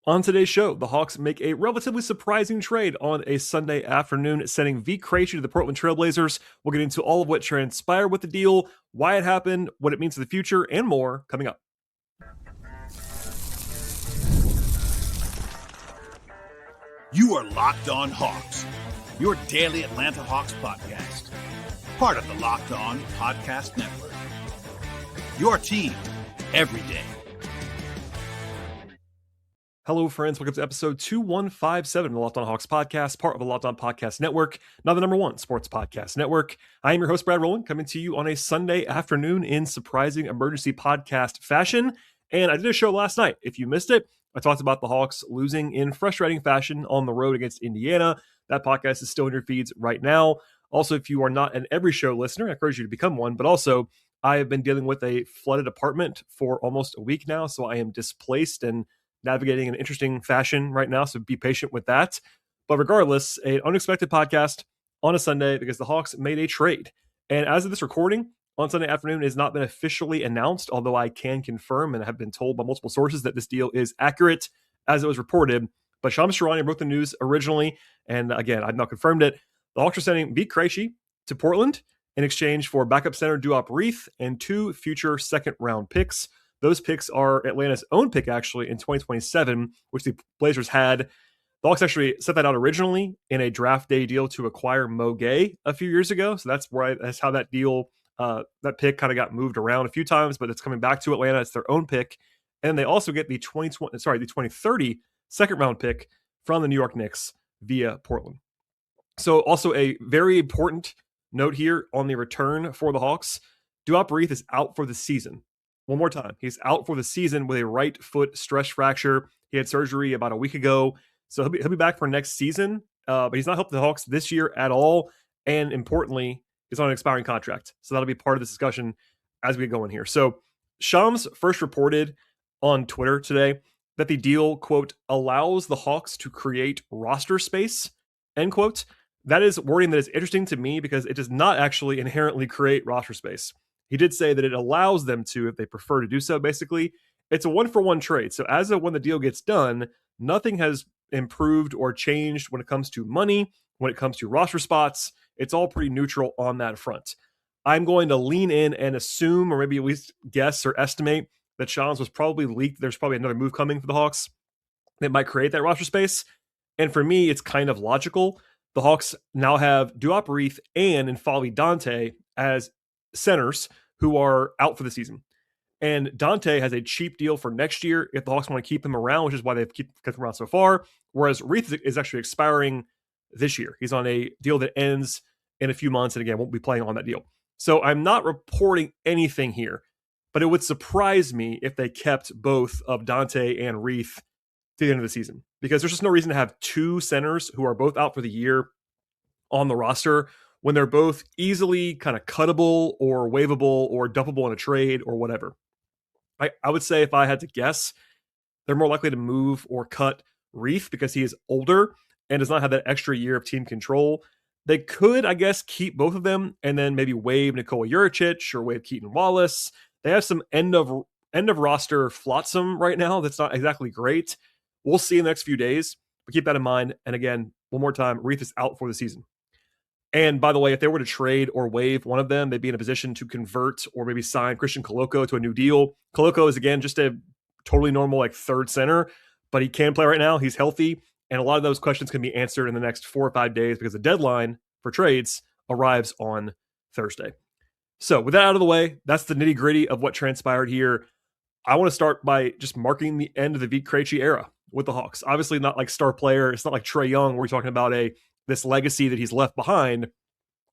On today's show, the Hawks make a relatively surprising trade on a Sunday afternoon, sending Vit Krejci to the Portland Trailblazers. We'll get into all of what transpired with the deal, why it happened, what it means for the future, and more coming up. You are Locked On Hawks, your daily Atlanta Hawks podcast. Part of the Locked On Podcast Network. Your team every day. Hello, friends. Welcome to episode 2157 of the Locked On Hawks podcast, part of the Locked On Podcast Network, now the number one sports podcast network. I am your host, Brad Rowland, coming to you on a Sunday afternoon in surprising emergency podcast fashion. And I did a show last night. If you missed it, I talked about the Hawks losing in frustrating fashion on the road against Indiana. That podcast is still in your feeds right now. Also, if you are not an every show listener, I encourage you to become one. But also, I have been dealing with a flooded apartment for almost a week now, so I am displaced and navigating an interesting fashion right now, so be patient with that. But regardless, an unexpected podcast on a Sunday because the Hawks made a trade. And as of this recording, on Sunday afternoon, it has not been officially announced, although I can confirm and have been told by multiple sources that this deal is accurate as it was reported. But Shams Charania broke the news originally, and again, I've now confirmed it. The Hawks are sending Vit Krejci to Portland in exchange for backup center Duop Reath and 2 future second-round picks. Those picks are Atlanta's own pick, actually, in 2027, which the Blazers had. The Hawks actually set that out originally in a draft day deal to acquire Mo Gay a few years ago. So that's how that deal, that pick kind of got moved around a few times, but it's coming back to Atlanta. It's their own pick. And they also get the 2030 second round pick from the New York Knicks via Portland. So also a very important note here on the return for the Hawks. Duop Reath is out for the season. One more time, he's out for the season with a right foot stress fracture. He had surgery about a week ago, so he'll be back for next season. But he's not helping the Hawks this year at all. And importantly, he's on an expiring contract. So that'll be part of the discussion as we go in here. So Shams first reported on Twitter today that the deal, quote, allows the Hawks to create roster space, end quote. That is wording that is interesting to me because it does not actually inherently create roster space. He did say that it allows them to, if they prefer to do so, basically. It's a one-for-one trade. So as of when the deal gets done, nothing has improved or changed when it comes to money, when it comes to roster spots. It's all pretty neutral on that front. I'm going to lean in and assume, or maybe at least guess or estimate, that Shams was probably leaked. There's probably another move coming for the Hawks that might create that roster space. And for me, it's kind of logical. The Hawks now have Duop Reath and N'Faly Dante as centers who are out for the season. And Dante has a cheap deal for next year if the Hawks want to keep him around, which is why they've kept him around so far. Whereas Reath is actually expiring this year. He's on a deal that ends in a few months and again, won't be playing on that deal. So I'm not reporting anything here, but it would surprise me if they kept both of Dante and Reath to the end of the season because there's just no reason to have 2 centers who are both out for the year on the roster when they're both easily kind of cuttable or waivable or dumpable in a trade or whatever. I would say if I had to guess, they're more likely to move or cut Reath because he is older and does not have that extra year of team control. They could, I guess, keep both of them and then maybe waive Nikola Juricic or waive Keaton Wallace. They have some end of roster flotsam right now that's not exactly great. We'll see in the next few days, but keep that in mind. And again, one more time, Reath is out for the season. And by the way, if they were to trade or waive one of them, they'd be in a position to convert or maybe sign Christian Koloko to a new deal. Koloko is, again, just a totally normal third center, but he can play right now. He's healthy. And a lot of those questions can be answered in the next 4 or 5 days because the deadline for trades arrives on Thursday. So with that out of the way, that's the nitty gritty of what transpired here. I want to start by just marking the end of the Vit Krejci era with the Hawks. Obviously not like star player. It's not like Trae Young where we're talking about this legacy that he's left behind,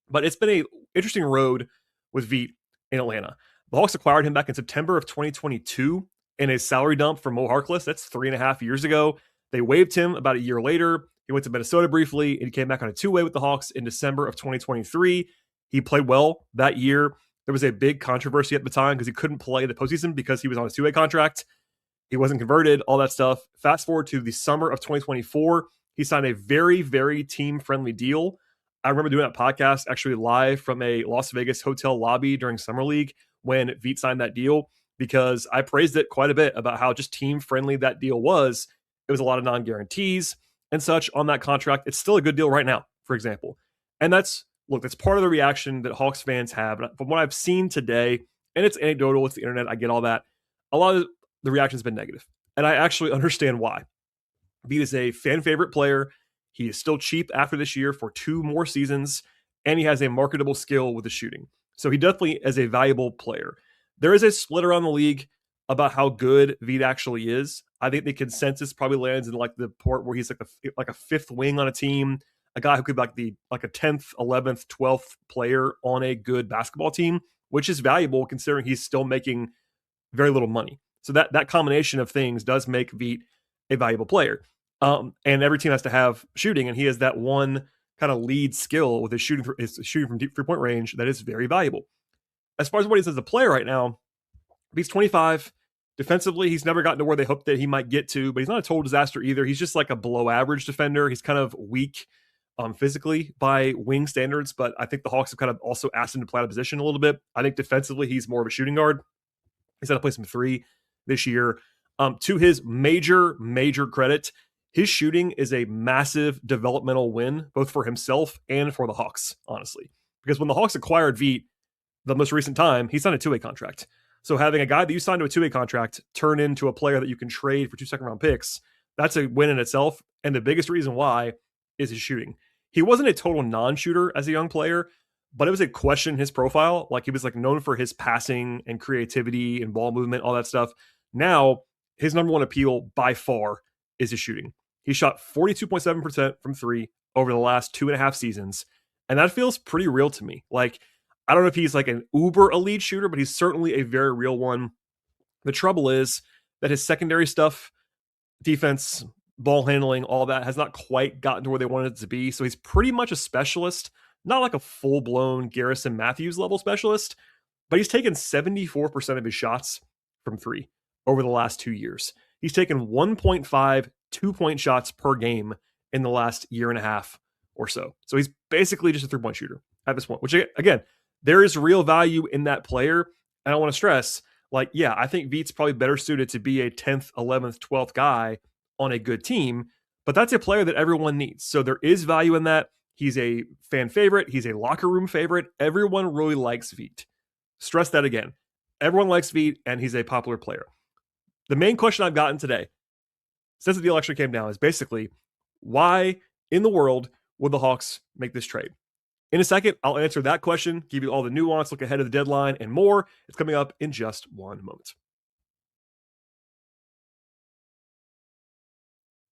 but it's been a interesting road with Vit in Atlanta. The Hawks acquired him back in September of 2022 in a salary dump for Mo Harkless. That's 3.5 years ago. They waived him about a year later. He went to Minnesota briefly, and he came back on a 2-way with the Hawks in December of 2023. He played well that year. There was a big controversy at the time because he couldn't play the postseason because he was on a 2-way contract. He wasn't converted, all that stuff. Fast forward to the summer of 2024. He signed a very, very team-friendly deal. I remember doing that podcast actually live from a Las Vegas hotel lobby during Summer League when Vit signed that deal because I praised it quite a bit about how just team-friendly that deal was. It was a lot of non-guarantees and such on that contract. It's still a good deal right now, for example. And that's part of the reaction that Hawks fans have. From what I've seen today, and it's anecdotal, it's the internet, I get all that. A lot of the reaction has been negative. And I actually understand why. Vit is a fan favorite player. He is still cheap after this year for 2 more seasons, and he has a marketable skill with the shooting. So he definitely is a valuable player. There is a split around the league about how good Vit actually is. I think the consensus probably lands in like the part where he's like a fifth wing on a team, a guy who could be like a 10th, 11th, 12th player on a good basketball team, which is valuable considering he's still making very little money. So that combination of things does make Vit a valuable player. And every team has to have shooting, and he has that one kind of lead skill with his shooting from deep 3-point range that is very valuable. As far as what he is as a player right now, Vit's 25. Defensively, he's never gotten to where they hoped that he might get to, but he's not a total disaster either. He's just like a below average defender. He's kind of weak physically by wing standards, but I think the Hawks have kind of also asked him to play out of position a little bit. I think defensively, he's more of a shooting guard. He's had to play some 3 this year. To his major credit, his shooting is a massive developmental win, both for himself and for the Hawks, honestly. Because when the Hawks acquired Vit, the most recent time, he signed a 2-way contract. So having a guy that you signed to a 2-way contract turn into a player that you can trade for 2 second-round picks, that's a win in itself. And the biggest reason why is his shooting. He wasn't a total non-shooter as a young player, but it was a question in his profile. Like he was like known for his passing and creativity and ball movement, all that stuff. Now, his number one appeal by far is his shooting. He shot 42.7% from 3 over the last 2.5 seasons. And that feels pretty real to me. Like, I don't know if he's like an uber elite shooter, but he's certainly a very real one. The trouble is that his secondary stuff, defense, ball handling, all that has not quite gotten to where they wanted it to be. So he's pretty much a specialist, not like a full-blown Garrison Matthews level specialist, but he's taken 74% of his shots from 3 over the last 2 years. He's taken 1.5 2-point shots per game in the last year and a half or so. So he's basically just a 3-point shooter at this point, which again, there is real value in that player. And I want to stress, like, yeah, I think Vit's probably better suited to be a 10th, 11th, 12th guy on a good team, but that's a player that everyone needs. So there is value in that. He's a fan favorite. He's a locker room favorite. Everyone really likes Vit. Stress that again. Everyone likes Vit, and he's a popular player. The main question I've gotten today, since the deal actually came down, is basically, why in the world would the Hawks make this trade? In a second, I'll answer that question, give you all the nuance, look ahead of the deadline, and more. It's coming up in just one moment.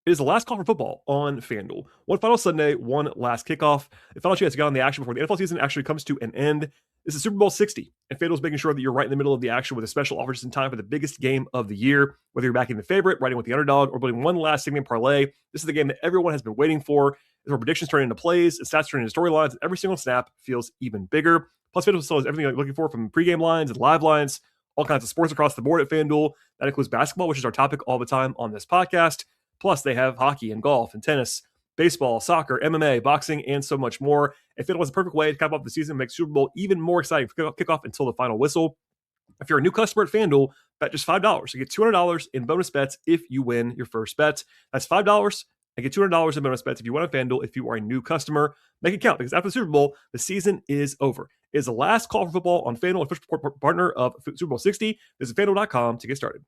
It is the last call for football on FanDuel. One final Sunday, one last kickoff. The final chance to get on the action before the NFL season actually comes to an end. This is Super Bowl 60, and FanDuel is making sure that you're right in the middle of the action with a special offer just in time for the biggest game of the year. Whether you're backing the favorite, riding with the underdog, or building one last segment parlay, this is the game that everyone has been waiting for. Where predictions turn into plays, and stats turn into storylines, and every single snap feels even bigger. Plus, FanDuel still has everything you're looking for, from pregame lines and live lines, all kinds of sports across the board at FanDuel. That includes basketball, which is our topic all the time on this podcast. Plus, they have hockey and golf and tennis, baseball, soccer, MMA, boxing, and so much more. And FanDuel is a perfect way to cap off the season and make Super Bowl even more exciting for kickoff until the final whistle. If you're a new customer at FanDuel, bet just $5. You get $200 in bonus bets if you win your first bet. That's $5 and get $200 in bonus bets if you want on FanDuel if you are a new customer. Make it count, because after the Super Bowl, the season is over. It is the last call for football on FanDuel, official partner of Super Bowl 60. Visit FanDuel.com to get started.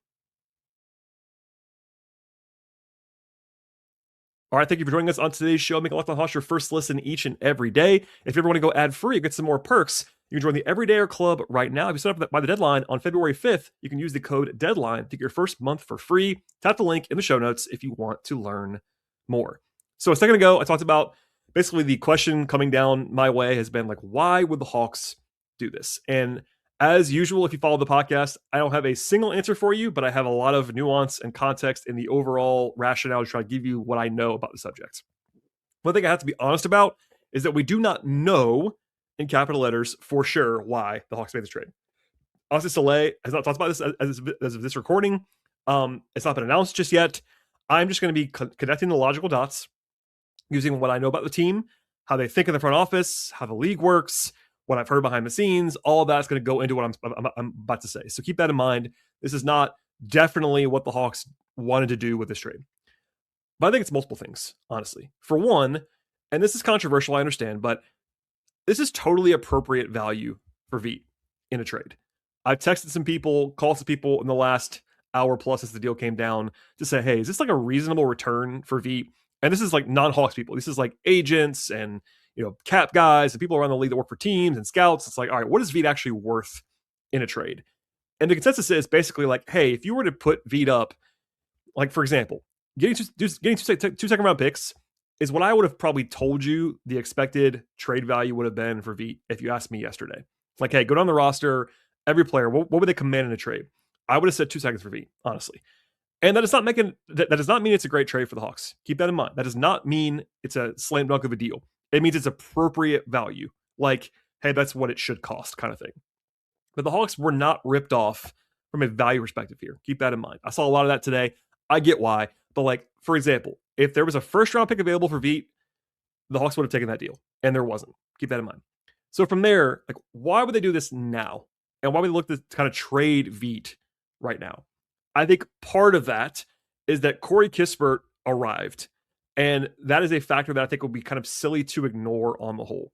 All right, thank you for joining us on today's show. Make Locked On Hawks your first listen each and every day. If you ever want to go ad-free, get some more perks, you can join the Everydayer Club right now. If you sign up by the deadline on February 5th, you can use the code DEADLINE to get your first month for free. Tap the link in the show notes if you want to learn more. So a second ago, I talked about basically the question coming down my way has been like, why would the Hawks do this? And as usual, if you follow the podcast, I don't have a single answer for you, but I have a lot of nuance and context in the overall rationale to try to give you what I know about the subject. One thing I have to be honest about is that we do not know, in capital letters, for sure why the Hawks made this trade. Austin Saleh has not talked about this as of this recording. It's not been announced just yet. I'm just going to be connecting the logical dots using what I know about the team, how they think in the front office, how the league works, what I've heard behind the scenes. All of that's going to go into what I'm about to say. So keep that in mind. This is not definitely what the Hawks wanted to do with this trade. But I think it's multiple things, honestly. For one, and this is controversial, I understand, but this is totally appropriate value for Vit in a trade. I've texted some people, called some people in the last hour plus as the deal came down to say, hey, is this like a reasonable return for Vit? And this is like non-Hawks people. This is like agents and cap guys and people around the league that work for teams and scouts. It's like, all right, what is Vit actually worth in a trade? And the consensus is basically like, hey, if you were to put Vit up, like for example, getting two second round picks is what I would have probably told you the expected trade value would have been for Vit if you asked me yesterday. Like, hey, go down the roster, every player, what would they command in a trade? I would have said 2 seconds for Vit, honestly. And that does not mean it's a great trade for the Hawks. Keep that in mind. That does not mean it's a slam dunk of a deal. It means it's appropriate value. Like, hey, that's what it should cost kind of thing. But the Hawks were not ripped off from a value perspective here. Keep that in mind. I saw a lot of that today. I get why. But like, for example, if there was a first round pick available for Vit, the Hawks would have taken that deal. And there wasn't. Keep that in mind. So from there, like, why would they do this now? And why would they look to kind of trade Vit right now? I think part of that is that Corey Kispert arrived. And that is a factor that I think will be kind of silly to ignore on the whole.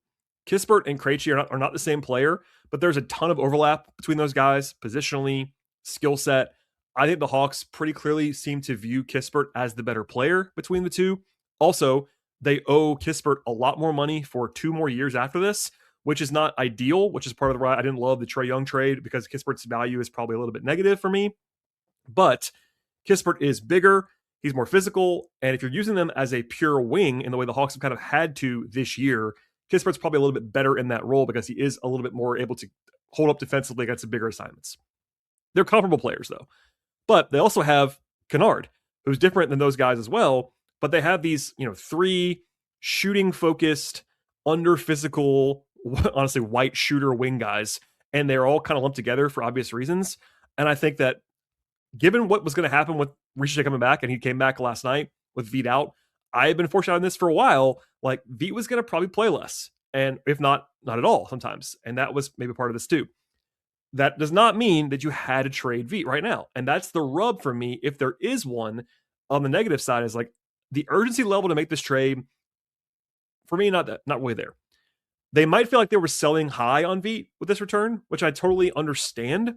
Kispert and Krejci are not the same player, but there's a ton of overlap between those guys, positionally, skill set. I think the Hawks pretty clearly seem to view Kispert as the better player between the two. Also, they owe Kispert a lot more money for 2 more years after this, which is not ideal, which is part of the why I didn't love the Trae Young trade because Kispert's value is probably a little bit negative for me. But Kispert is bigger, he's more physical, and if you're using them as a pure wing in the way the Hawks have kind of had to this year, Kispert's probably a little bit better in that role because he is a little bit more able to hold up defensively against the bigger assignments. They're comparable players, though. But they also have Kennard, who's different than those guys as well, but they have these, 3 shooting-focused, under-physical, honestly, white shooter wing guys, and they're all kind of lumped together for obvious reasons. And I think that given what was going to happen with Ricochet coming back, and he came back last night with Vit out, I have been foreshadowing this for a while. Like, Vit was going to probably play less, and if not at all sometimes. And that was maybe part of this too. That does not mean that you had to trade Vit right now. And that's the rub for me. If there is one on the negative side, is like the urgency level to make this trade, for me, not really there. They might feel like they were selling high on Vit with this return, which I totally understand.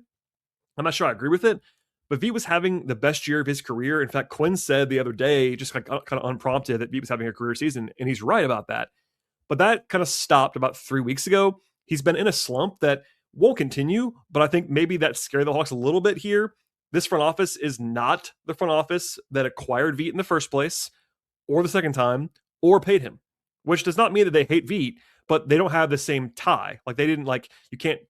I'm not sure I agree with it. But Vit was having the best year of his career. In fact, Quinn said the other day, just kind of unprompted, that Vit was having a career season, and he's right about that. But that kind of stopped about 3 weeks ago. He's been in a slump that won't continue, but I think maybe that scared the Hawks a little bit here. This front office is not the front office that acquired Vit in the first place, or the second time, or paid him, which does not mean that they hate Vit, but they don't have the same tie. Like, they didn't, like, you can't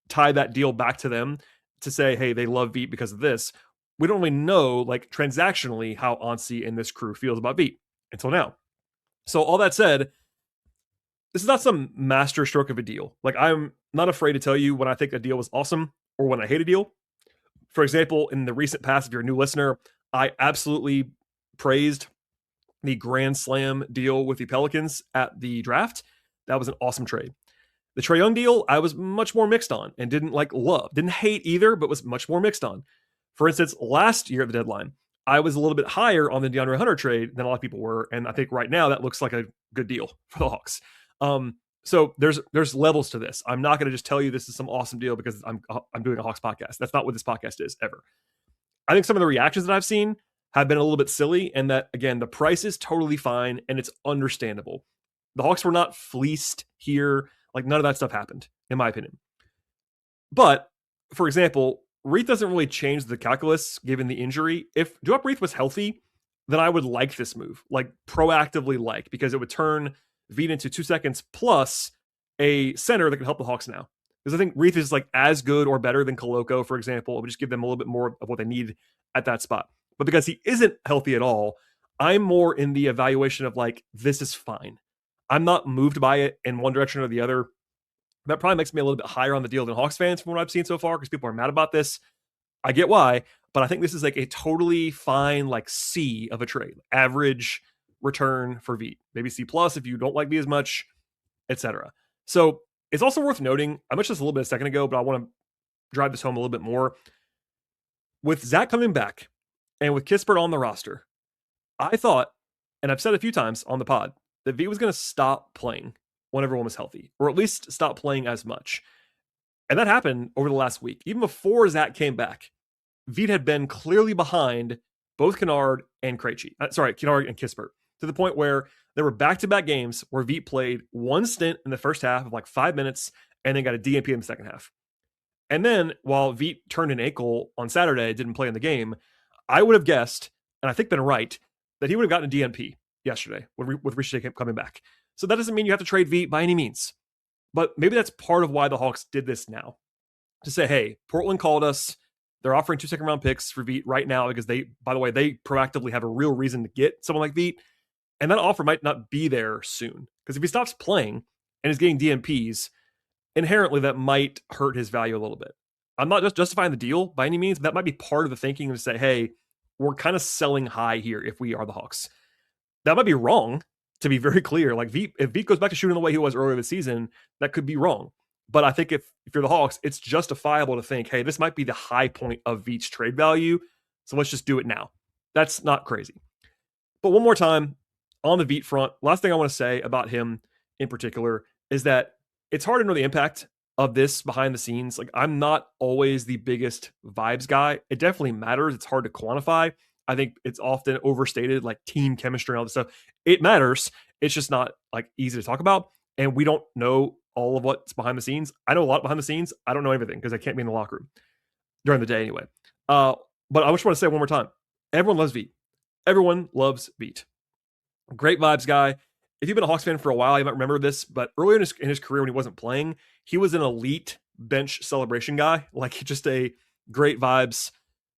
tie that deal back to them to say, hey, they love Vit because of this. We don't really know, like, transactionally how Ansi and this crew feels about Vit until now. So all that said, this is not some master stroke of a deal. Like, I'm not afraid to tell you when I think a deal was awesome or when I hate a deal. For example, in the recent past, if you're a new listener, I absolutely praised the Grand Slam deal with the Pelicans at the draft. That was an awesome trade. The Trae Young deal, I was much more mixed on and didn't love. Didn't hate either, but was much more mixed on. For instance, last year at the deadline, I was a little bit higher on the DeAndre Hunter trade than a lot of people were, and I think right now that looks like a good deal for the Hawks. So there's levels to this. I'm not going to just tell you this is some awesome deal because I'm doing a Hawks podcast. That's not what this podcast is ever. I think some of the reactions that I've seen have been a little bit silly, and that, again, the price is totally fine and it's understandable. The Hawks were not fleeced here. Like, none of that stuff happened, in my opinion. But, for example, Reath doesn't really change the calculus given the injury. If Duop Reath was healthy, then I would like this move, like proactively because it would turn Vit into 2 seconds plus a center that can help the Hawks now. Because I think Reath is like as good or better than Koloko, for example. It would just give them a little bit more of what they need at that spot. But because he isn't healthy at all, I'm more in the evaluation of like, this is fine. I'm not moved by it in one direction or the other. That probably makes me a little bit higher on the deal than Hawks fans from what I've seen so far, because people are mad about this. I get why, but I think this is like a totally fine, like C of a trade. Average return for Vit. Maybe C plus if you don't like Vit as much, etc. So it's also worth noting, I mentioned this a little bit a second ago, but I want to drive this home a little bit more. With Zach coming back and with Kispert on the roster, I thought, and I've said a few times on the pod, that Vit was going to stop playing when everyone was healthy, or at least stop playing as much. And that happened over the last week. Even before Zach came back, Vit had been clearly behind both Kennard and Krejci. Kennard and Kispert, to the point where there were back-to-back games where Vit played one stint in the first half of like 5 minutes and then got a DNP in the second half. And then while Vit turned an ankle on Saturday, didn't play in the game, I would have guessed, and I think been right, that he would have gotten a DNP yesterday with Ricochet coming back. So that doesn't mean you have to trade Vit by any means. But maybe that's part of why the Hawks did this now. To say, hey, Portland called us. They're offering 2 second-round picks for Vit right now because they proactively have a real reason to get someone like Vit. And that offer might not be there soon. Because if he stops playing and is getting DNPs, inherently that might hurt his value a little bit. I'm not just justifying the deal by any means, but that might be part of the thinking to say, hey, we're kind of selling high here if we are the Hawks. That might be wrong, to be very clear. Like if Vit goes back to shooting the way he was earlier this season, that could be wrong. But I think if you're the Hawks, it's justifiable to think, hey, this might be the high point of Vit's trade value, so let's just do it now. That's not crazy. But one more time, on the Vit front, last thing I want to say about him in particular is that it's hard to know the impact of this behind the scenes. Like, I'm not always the biggest vibes guy. It definitely matters. It's hard to quantify. I think it's often overstated, like team chemistry and all this stuff. It matters. It's just not like easy to talk about. And we don't know all of what's behind the scenes. I know a lot behind the scenes. I don't know everything because I can't be in the locker room during the day anyway. But I just want to say one more time, everyone loves Vit. Everyone loves Vit. Great vibes guy. If you've been a Hawks fan for a while, you might remember this, but earlier in his career when he wasn't playing, he was an elite bench celebration guy. Like, just a great vibes,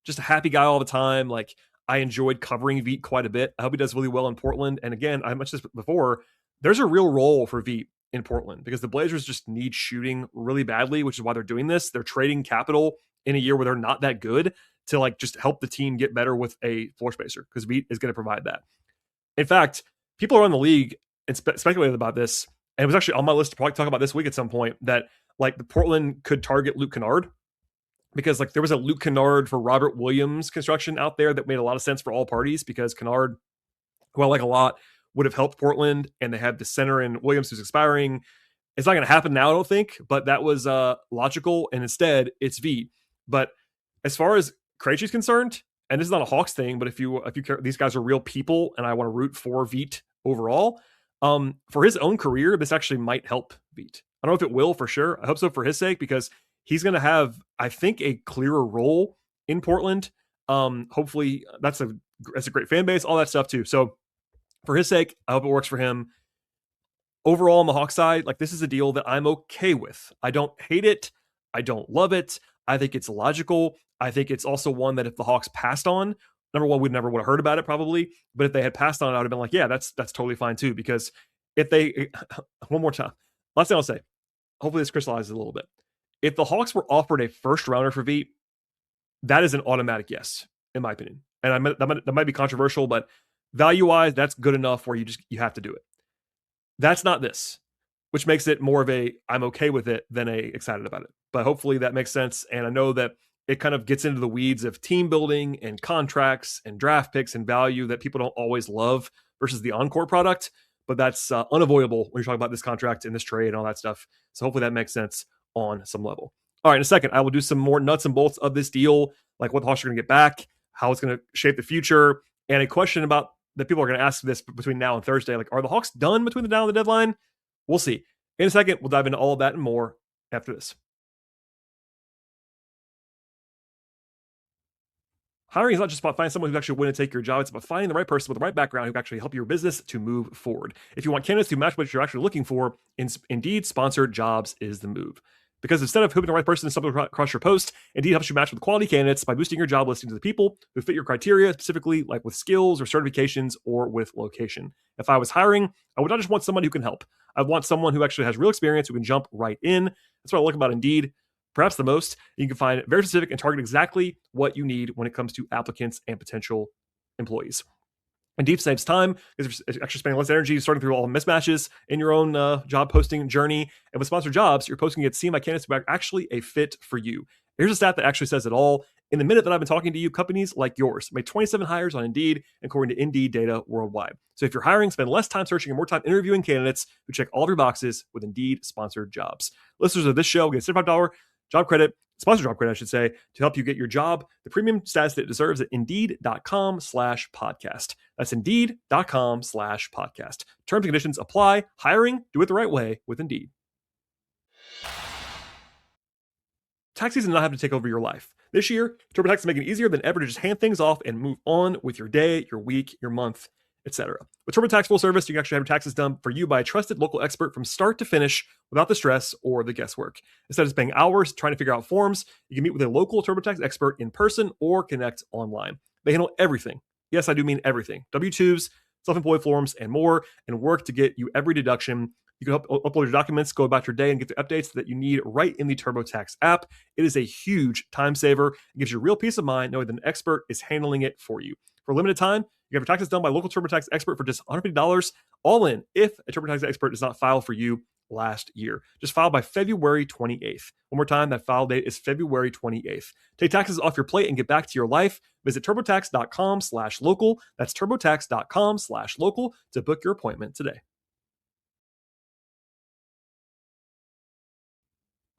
just a happy guy all the time. Like, I enjoyed covering Vit quite a bit. I hope he does really well in Portland. And again, I mentioned this before, there's a real role for Vit in Portland because the Blazers just need shooting really badly, which is why they're doing this. They're trading capital in a year where they're not that good to like just help the team get better with a floor spacer because Vit is going to provide that. In fact, people around the league and speculated about this, and it was actually on my list to probably talk about this week at some point, that like the Portland could target Luke Kennard because like there was a Luke Kennard for Robert Williams construction out there that made a lot of sense for all parties because Kennard, who I like a lot, would have helped Portland, and they had the center in Williams who's expiring. It's not going to happen now, I don't think, but that was logical, and instead it's Vit. But as far as Krejci is concerned, and this is not a Hawks thing, but if you care, these guys are real people, and I want to root for Vit overall. For his own career, this actually might help Vit. I don't know if it will for sure. I hope so for his sake because he's going to have, I think, a clearer role in Portland. Hopefully, that's a great fan base, all that stuff too. So for his sake, I hope it works for him. Overall, on the Hawks side, like this is a deal that I'm okay with. I don't hate it. I don't love it. I think it's logical. I think it's also one that if the Hawks passed on, number one, we never would have heard about it probably. But if they had passed on it, I would have been like, yeah, that's totally fine too. Because if they, one more time, last thing I'll say, hopefully this crystallizes a little bit. If the Hawks were offered a first rounder for Vit, that is an automatic yes, in my opinion. And that might be controversial, but value-wise, that's good enough where you have to do it. That's not this, which makes it more of a I'm okay with it than a excited about it. But hopefully that makes sense. And I know that it kind of gets into the weeds of team building and contracts and draft picks and value that people don't always love versus the on-court product. But that's unavoidable when you're talking about this contract and this trade and all that stuff. So hopefully that makes sense on some level. All right, in a second, I will do some more nuts and bolts of this deal, like what the Hawks are going to get back, how it's going to shape the future, and a question about that people are going to ask this between now and Thursday. Like, are the Hawks done between the now and the deadline? We'll see. In a second, we'll dive into all of that and more after this. Hiring is not just about finding someone who's actually willing to take your job. It's about finding the right person with the right background who can actually help your business to move forward. If you want candidates who match what you're actually looking for, Indeed sponsored jobs is the move. Because instead of hoping the right person to stumble across your post, Indeed helps you match with quality candidates by boosting your job listing to the people who fit your criteria, specifically like with skills or certifications or with location. If I was hiring, I would not just want someone who can help. I want someone who actually has real experience, who can jump right in. That's what I like about Indeed. Perhaps the most, you can find very specific and target exactly what you need when it comes to applicants and potential employees. Indeed saves time because you're actually spending less energy sorting through all the mismatches in your own job posting journey. And with sponsored jobs, your posting gets seen by candidates who are actually a fit for you. Here's a stat that actually says it all. In the minute that I've been talking to you, companies like yours made 27 hires on Indeed, according to Indeed data worldwide. So if you're hiring, spend less time searching and more time interviewing candidates who check all of your boxes with Indeed-sponsored jobs. Listeners of this show get a $75 job credit, sponsored job credit, I should say, to help you get your job the premium status that it deserves at Indeed.com/podcast. That's Indeed.com/podcast. Terms and conditions apply. Hiring, do it the right way with Indeed. Tax season does not have to take over your life. This year, TurboTax is making it easier than ever to just hand things off and move on with your day, your week, your month, etc. With TurboTax Full Service, you can actually have your taxes done for you by a trusted local expert from start to finish without the stress or the guesswork. Instead of spending hours trying to figure out forms, you can meet with a local TurboTax expert in person or connect online. They handle everything. Yes, I do mean everything. W-2s, self-employed forms, and more, and work to get you every deduction. You can upload your documents, go about your day, and get the updates that you need right in the TurboTax app. It is a huge time saver. It gives you real peace of mind knowing that an expert is handling it for you. For a limited time, you have your taxes done by a local TurboTax expert for just $150 all in if a TurboTax expert does not file for you last year. Just file by February 28th. One more time, that file date is February 28th. Take taxes off your plate and get back to your life. Visit TurboTax.com/local. That's TurboTax.com/local to book your appointment today.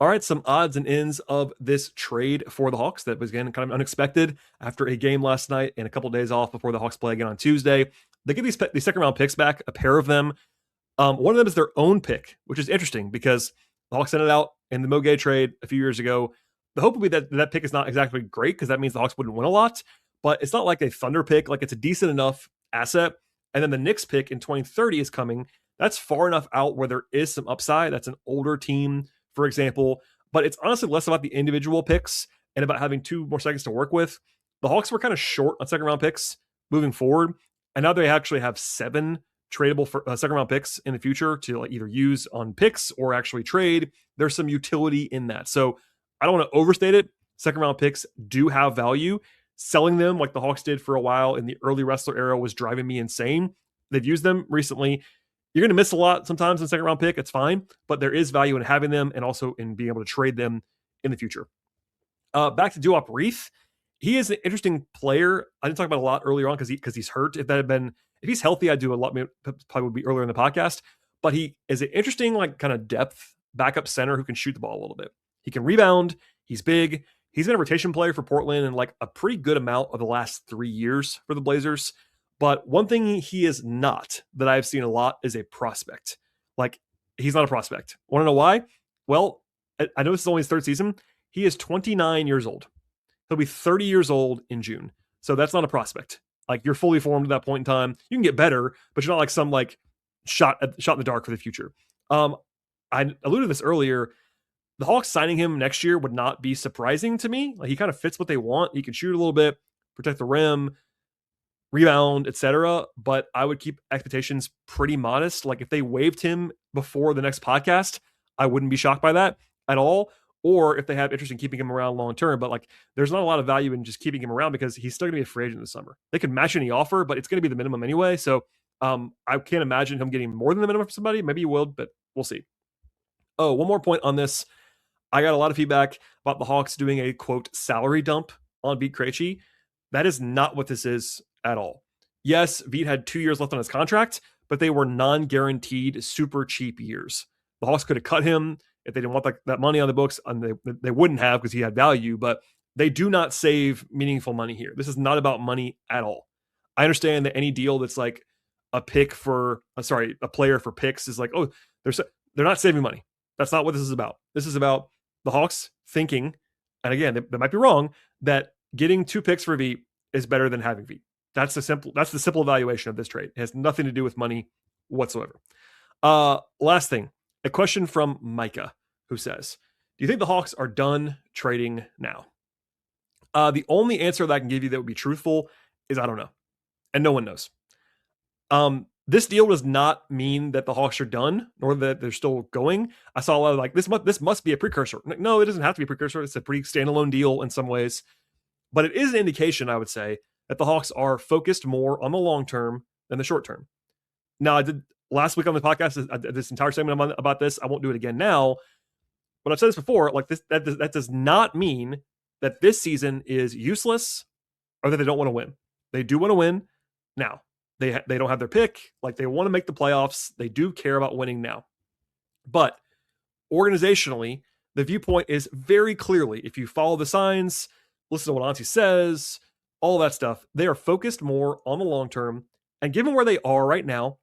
All right, some odds and ends of this trade for the Hawks that was, again, kind of unexpected after a game last night and a couple of days off before the Hawks play again on Tuesday. They get these second-round picks back, a pair of them. One of them is their own pick, which is interesting because the Hawks sent it out in the Moget trade a few years ago. The hope would be that that pick is not exactly great because that means the Hawks wouldn't win a lot, but it's not like a Thunder pick. Like, it's a decent enough asset. And then the Knicks pick in 2030 is coming. That's far enough out where there is some upside. That's an older team, for example, but it's honestly less about the individual picks and about having 2 more seconds to work with. The Hawks were kind of short on second round picks moving forward, and now they actually have 7 tradable second round picks in the future to either use on picks or actually trade. There's some utility in that. So I don't want to overstate it. Second round picks do have value. Selling them like the Hawks did for a while in the early wrestler era was driving me insane. They've used them recently. You're going to miss a lot sometimes in second round pick. It's fine, but there is value in having them and also in being able to trade them in the future. Back to Duop Reath. He is an interesting player. I didn't talk about a lot earlier on because he's hurt. If he's healthy, I'd do a lot. Probably would be earlier in the podcast. But he is an interesting, kind of depth backup center who can shoot the ball a little bit. He can rebound. He's big. He's been a rotation player for Portland in a pretty good amount of the last 3 years for the Blazers. But one thing he is not that I've seen a lot is a prospect. He's not a prospect. Want to know why? Well, I know this is only his 3rd season. He is 29 years old. He'll be 30 years old in June. So that's not a prospect. You're fully formed at that point in time. You can get better, but you're not some shot in the dark for the future. I alluded to this earlier. The Hawks signing him next year would not be surprising to me. He kind of fits what they want. He can shoot a little bit, protect the rim, rebound, etc. But I would keep expectations pretty modest. If they waived him before the next podcast, I wouldn't be shocked by that at all. Or if they have interest in keeping him around long term, but there's not a lot of value in just keeping him around because he's still going to be a free agent this summer. They could match any offer, but it's going to be the minimum anyway. So I can't imagine him getting more than the minimum from somebody. Maybe he will, but we'll see. Oh, one more point on this. I got a lot of feedback about the Hawks doing a quote salary dump on Vit Krejci. That is not what this is at all. Yes, Vit had 2 years left on his contract, but they were non-guaranteed, super cheap years. The Hawks could have cut him if they didn't want that money on the books, and they wouldn't have because he had value, but they do not save meaningful money here. This is not about money at all. I understand that any deal that's a pick for, a player for picks is they're not saving money. That's not what this is about. This is about the Hawks thinking, and again, they might be wrong, that getting 2 picks for Vit is better than having Vit. That's the simple evaluation of this trade. It has nothing to do with money whatsoever. Last thing, a question from Micah, who says, do you think the Hawks are done trading now? The only answer that I can give you that would be truthful is I don't know. And no one knows. This deal does not mean that the Hawks are done, nor that they're still going. I saw a lot of this must be a precursor. No, it doesn't have to be a precursor. It's a pretty standalone deal in some ways. But it is an indication, I would say, that the Hawks are focused more on the long term than the short term. Now, I did last week on the podcast, this entire segment about this. I won't do it again now. But I've said this before, that does not mean that this season is useless or that they don't want to win. They do want to win now. They don't have their pick. Like, they want to make the playoffs. They do care about winning now. But organizationally, the viewpoint is very clearly, if you follow the signs, listen to what Auntie says, all that stuff, they are focused more on the long term. And given where they are right now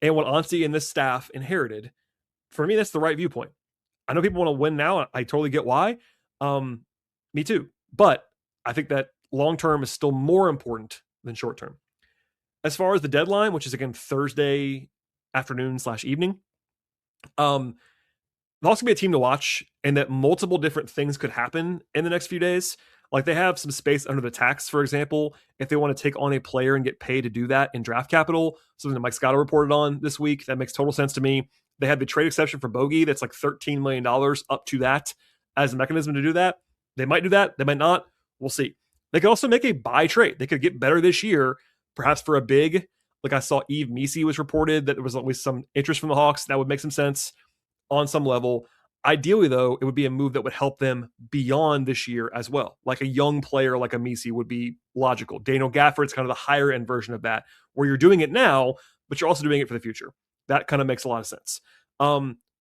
and what Auntie and this staff inherited, for me, that's the right viewpoint. I know people want to win now. I totally get why. Me too. But I think that long term is still more important than short term. As far as the deadline, which is again Thursday afternoon/evening, the Hawks can be a team to watch, and that multiple different things could happen in the next few days. Like, they have some space under the tax, for example, if they want to take on a player and get paid to do that in draft capital. Something that Mike Scotto reported on this week. That makes total sense to me. They had the trade exception for Bogey. That's like $13 million up to that as a mechanism to do that. They might do that. They might not. We'll see. They could also make a buy trade. They could get better this year, perhaps for a big. Like, I saw Yves Missi was reported that there was always some interest from the Hawks. That would make some sense on some level. Ideally, though, it would be a move that would help them beyond this year as well. Like a young player like a Missi would be logical. Daniel Gafford's kind of the higher end version of that, where you're doing it now, but you're also doing it for the future. That kind of makes a lot of sense.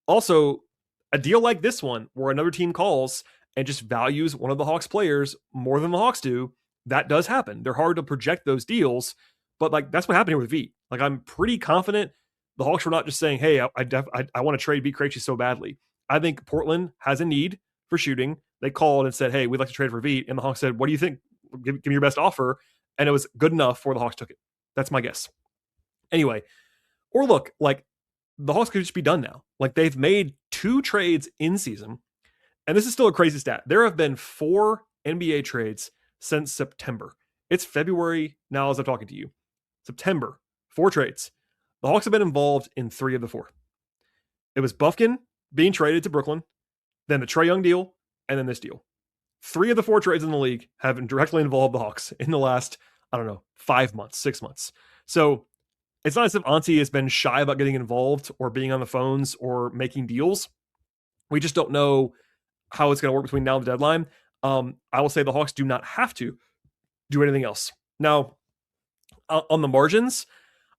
Also, a deal like this one, where another team calls and just values one of the Hawks players more than the Hawks do, that does happen. They're hard to project those deals, but like, that's what happened here with Vit. Like, I'm pretty confident the Hawks were not just saying, hey, I want to trade Vit Krejci so badly. I think Portland has a need for shooting. They called and said, hey, we'd like to trade for Vit. And the Hawks said, what do you think? Give me your best offer. And it was good enough for the Hawks took it. That's my guess. Anyway, or look, like, the Hawks could just be done now. Like, they've made 2 trades in season. And this is still a crazy stat. There have been 4 NBA trades since September. It's February now as I'm talking to you. September, 4 trades. The Hawks have been involved in 3 of the 4. It was Bufkin being traded to Brooklyn, then the Trae Young deal, and then this deal. 3 of the 4 trades in the league have directly involved the Hawks in the last, 5 months, 6 months. So it's not as if Auntie has been shy about getting involved or being on the phones or making deals. We just don't know how it's going to work between now and the deadline. I will say the Hawks do not have to do anything else. Now, on the margins,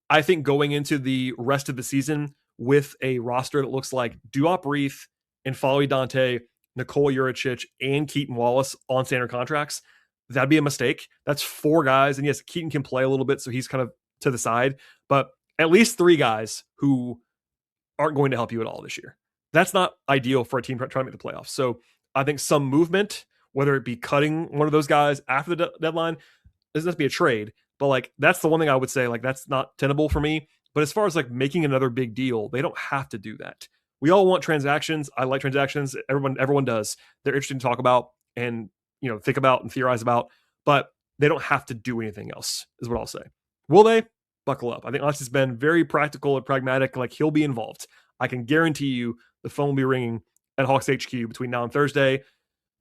I think going into the rest of the season with a roster that looks like Duop Reath and Followy Dante, Nikola Juricic, and Keaton Wallace on standard contracts, that'd be a mistake. That's 4 guys. And yes, Keaton can play a little bit, so he's kind of to the side, but at least 3 guys who aren't going to help you at all this year. That's not ideal for a team trying to make the playoffs. So I think some movement, whether it be cutting one of those guys after the deadline, doesn't have to be a trade, but like, that's the one thing I would say, like, that's not tenable for me. But as far as like making another big deal, they don't have to do that. We all want transactions. I like transactions. Everyone does. They're interesting to talk about and, think about and theorize about, but they don't have to do anything else, is what I'll say. Will they? Buckle up. I think Auntie's been very practical and pragmatic. Like, he'll be involved. I can guarantee you the phone will be ringing at Hawks HQ between now and Thursday,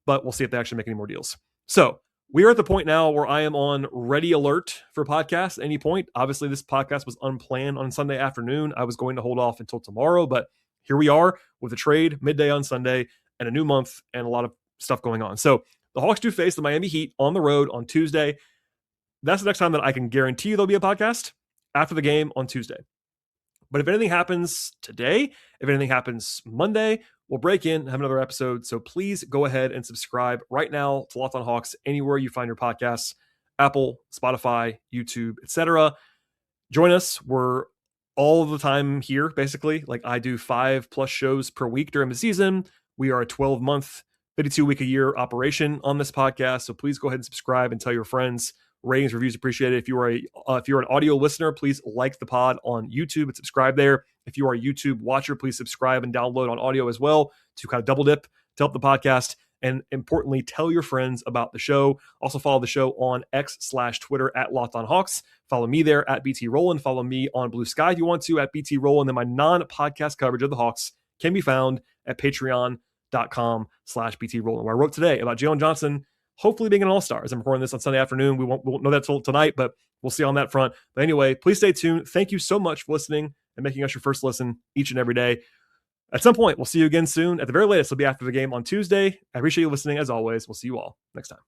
but we'll see if they actually make any more deals. So we are at the point now where I am on ready alert for podcasts at any point. Obviously, this podcast was unplanned on Sunday afternoon. I was going to hold off until tomorrow, but here we are with a trade midday on Sunday and a new month and a lot of stuff going on. So the Hawks do face the Miami Heat on the road on Tuesday. That's the next time that I can guarantee you there'll be a podcast, after the game on Tuesday. But if anything happens today, if anything happens Monday, we'll break in and have another episode. So please go ahead and subscribe right now to Locked On Hawks anywhere you find your podcasts, Apple, Spotify, YouTube, etc. Join us. We're all the time here, basically. Like, I do 5+ shows per week during the season. We are a 12-month, 52-week-a-year operation on this podcast. So please go ahead and subscribe and tell your friends. Ratings, reviews appreciated. If you're an audio listener, please like the pod on YouTube and subscribe there. If you are a YouTube watcher, please subscribe and download on audio as well to kind of double dip to help the podcast. And importantly, tell your friends about the show. Also follow the show on X/Twitter at Locked On Hawks. Follow me there at BT Rowland. Follow me on Blue Sky if you want to at BT Rowland. And then my non-podcast coverage of the Hawks can be found at patreon.com/BT Rowland, where I wrote today about Jalen Johnson hopefully being an all-star. As I'm recording this on Sunday afternoon, we won't know that till tonight, but we'll see on that front. But anyway, please stay tuned. Thank you so much for listening and making us your first listen each and every day. at some point, we'll see you again soon. At the very latest, it'll be after the game on Tuesday. I appreciate you listening as always. We'll see you all next time.